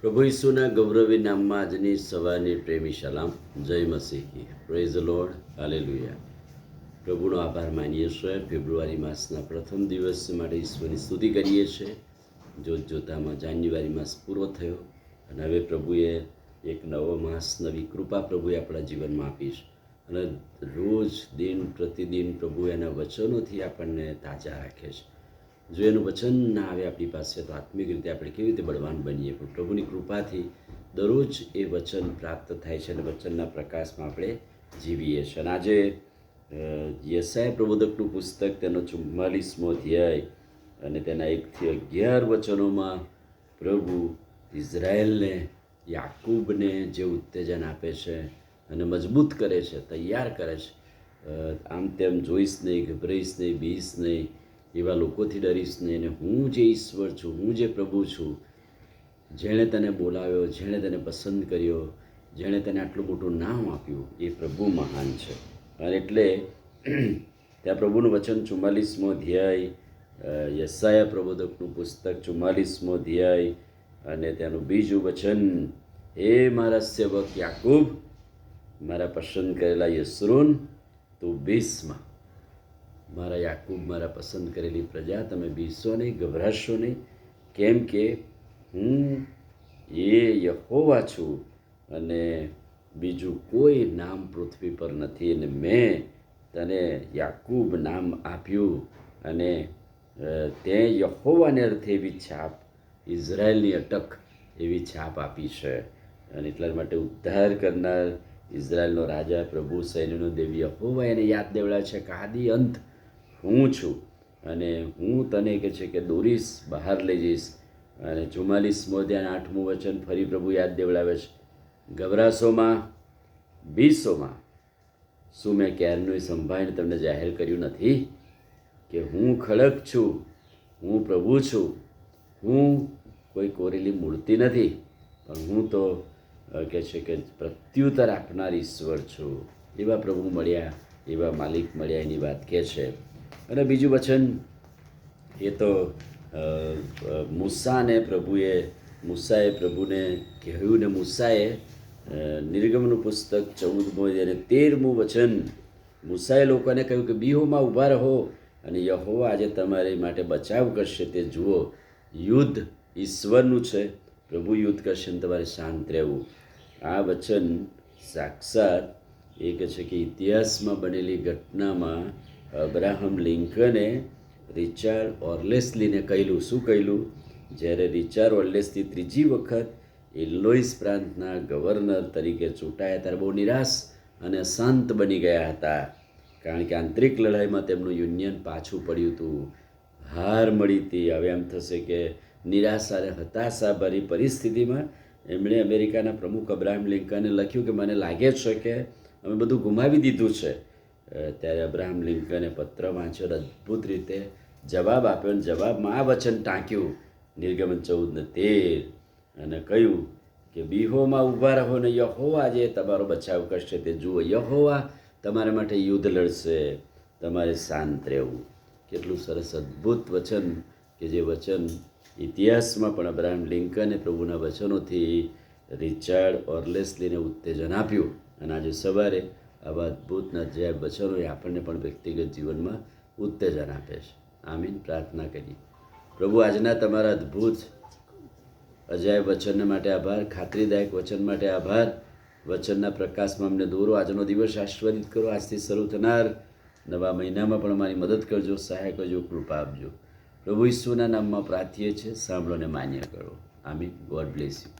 પ્રભુ ઈસુના ગૌરવી નામમાં આજની સવારની પ્રેમી સલામ. જય મસીહી. Praise the Lord. હાલેલુયા. પ્રભુનો આભાર માનીએ છીએ. ફેબ્રુઆરી માસના પ્રથમ દિવસ માટે ઈશ્વરની સ્તુતિ કરીએ છીએ. જોતજોતામાં જાન્યુઆરી માસ પૂરો થયો અને હવે પ્રભુએ એક નવો માસ, નવી કૃપા પ્રભુએ આપણા જીવનમાં આપી છે. અને રોજ દિન પ્રતિદિન પ્રભુ એના વચનોથી આપણને તાજા રાખે છે. જો એનું વચન ના આવે આપણી પાસે તો આત્મિક રીતે આપણે કેવી રીતે બળવાન બનીએ. પણ પ્રભુની કૃપાથી દરરોજ એ વચન પ્રાપ્ત થાય છે અને વચનના પ્રકાશમાં આપણે જીવીએ છીએ. અને આજે યશાયા પ્રબોધકનું પુસ્તક, તેનો 44મો અધ્યાય અને તેના 1-11 વચનોમાં પ્રભુ ઇઝરાયલને, યાકૂબને જે ઉત્તેજન આપે છે અને મજબૂત કરે છે, તૈયાર કરે છે. આમ તેમ જોઈશ નહીં, ગભરાઈશ નહીં, બીશ નહીં, એવા લોકોથી ડરીશ નહીં. અને હું જે ઈશ્વર છું, હું જે પ્રભુ છું, જેણે તને બોલાવ્યો, જેણે તને પસંદ કર્યો, જેણે તને આટલું મોટું નામ આપ્યું, એ પ્રભુ મહાન છે. અને એટલે ત્યાં પ્રભુનું વચન 44મો અધ્યાય, યશાયા પ્રબોધકનું પુસ્તક 44મો અધ્યાય અને તેનું બીજું વચન, હે મારા સેવક યાકૂબ, મારા પસંદ કરેલા યશરૂન, તું બીસમાં. મારા યાકૂબ, મારા પસંદ કરેલી પ્રજા, તમે બીસો નહીં, ગભરાશો નહીં. કેમ કે હું એ યહોવા છું અને બીજું કોઈ નામ પૃથ્વી પર નથી. અને મેં તને યાકૂબ નામ આપ્યું અને તે યહોવાને અર્થે એવી છાપ, ઇઝરાયલની અટક એવી છાપ આપી છે. અને એટલા માટે ઉદ્ધાર કરનાર, ઇઝરાયલનો રાજા, પ્રભુ સૈન્યનો દેવી યહોવા એને યાદ દેવડાવે છે કે આદિ અંત હું છું અને હું તને કહે છે કે દોરીશ, બહાર લઈ જઈશ. અને 44મો અધ્યાય 8મું વચન ફરી પ્રભુ યાદ દેવડાવે છે, ગભરાશોમાં, બીસોમાં. શું મેં ક્યારનું સંભાળીને તમને જાહેર કર્યું નથી કે હું ખડક છું, હું પ્રભુ છું, હું કોઈ કોરેલી મૂર્તિ નથી, પણ હું તો કહે છે કે પ્રત્યુત્તર આપનાર ઈશ્વર છું. એવા પ્રભુ મળ્યા, એવા માલિક મળ્યા, એની વાત કહે છે. અને બીજું વચન એ તો મૂસાએ પ્રભુને કહ્યું ને મૂસાએ નિર્ગમનું પુસ્તક 14મો અને 13મું વચન, મૂસાએ લોકોને કહ્યું કે બીહોમાં ઊભા રહો અને યહોવા આજે તમારી માટે બચાવ કરશે, તે જુઓ. યુદ્ધ ઈશ્વરનું છે, પ્રભુ યુદ્ધ કરશે ને તમારે શાંત રહેવું. આ વચન સાક્ષાત એ કહે છે કે ઇતિહાસમાં બનેલી ઘટનામાં અબ્રાહમ લિંકને રિચાર્ડ ઓર્લેસલીને કહેલું. શું કહેલું? જ્યારે રિચાર્ડ ઓર્લેસલી ત્રીજી વખત ઇલોઇસ પ્રાંતના ગવર્નર તરીકે ચૂંટાયા ત્યારે બહુ નિરાશ અને અશાંત બની ગયા હતા. કારણ કે આંતરિક લડાઈમાં તેમનું યુનિયન પાછું પડ્યું હતું, હાર મળી હતી. હવે એમ થશે કે નિરાશા અને હતાશાભરી પરિસ્થિતિમાં એમણે અમેરિકાના પ્રમુખ અબ્રાહમ લિંકને લખ્યું કે મને લાગે છે કે અમે બધું ગુમાવી દીધું છે. ત્યારે અબ્રાહમ લિંકને પત્ર વાંચ્યો, અદ્ભુત રીતે જવાબ આપ્યો. અને જવાબમાં આ વચન ટાંક્યું, નિર્ગમન 14:13, અને કહ્યું કે બીહોમાં ઊભા રહો ને યહોવા આજે તમારો બચાવ કરશે, તે જુઓ. યહોવા તમારા માટે યુદ્ધ લડશે, તમારે શાંત રહેવું. કેટલું સરસ અદ્ભુત વચન કે જે વચન ઇતિહાસમાં પણ અબ્રાહમ લિંકને પ્રભુના વચનોથી રિચાર્ડ ઓર્લેસલીને ઉત્તેજન આપ્યું. અને આજે સવારે આવા અદ્ભુતના જે વચનો એ આપણને પણ વ્યક્તિગત જીવનમાં ઉત્તેજન આપે છે. આમીન. પ્રાર્થના કરીએ. પ્રભુ, આજના તમારા અદ્ભુત અજાયબ વચન માટે આભાર, ખાતરીદાયક વચન માટે આભાર. વચનના પ્રકાશમાં અમને દોરો. આજનો દિવસ આશીર્વાદિત કરો. આજથી શરૂ થનાર નવા મહિનામાં પણ અમારી મદદ કરજો, સહાય કરજો, કૃપા આપજો. પ્રભુ ઈસુના નામમાં પ્રાર્થીએ છીએ, સાંભળો ને માન્ય કરો. આમીન. God bless you.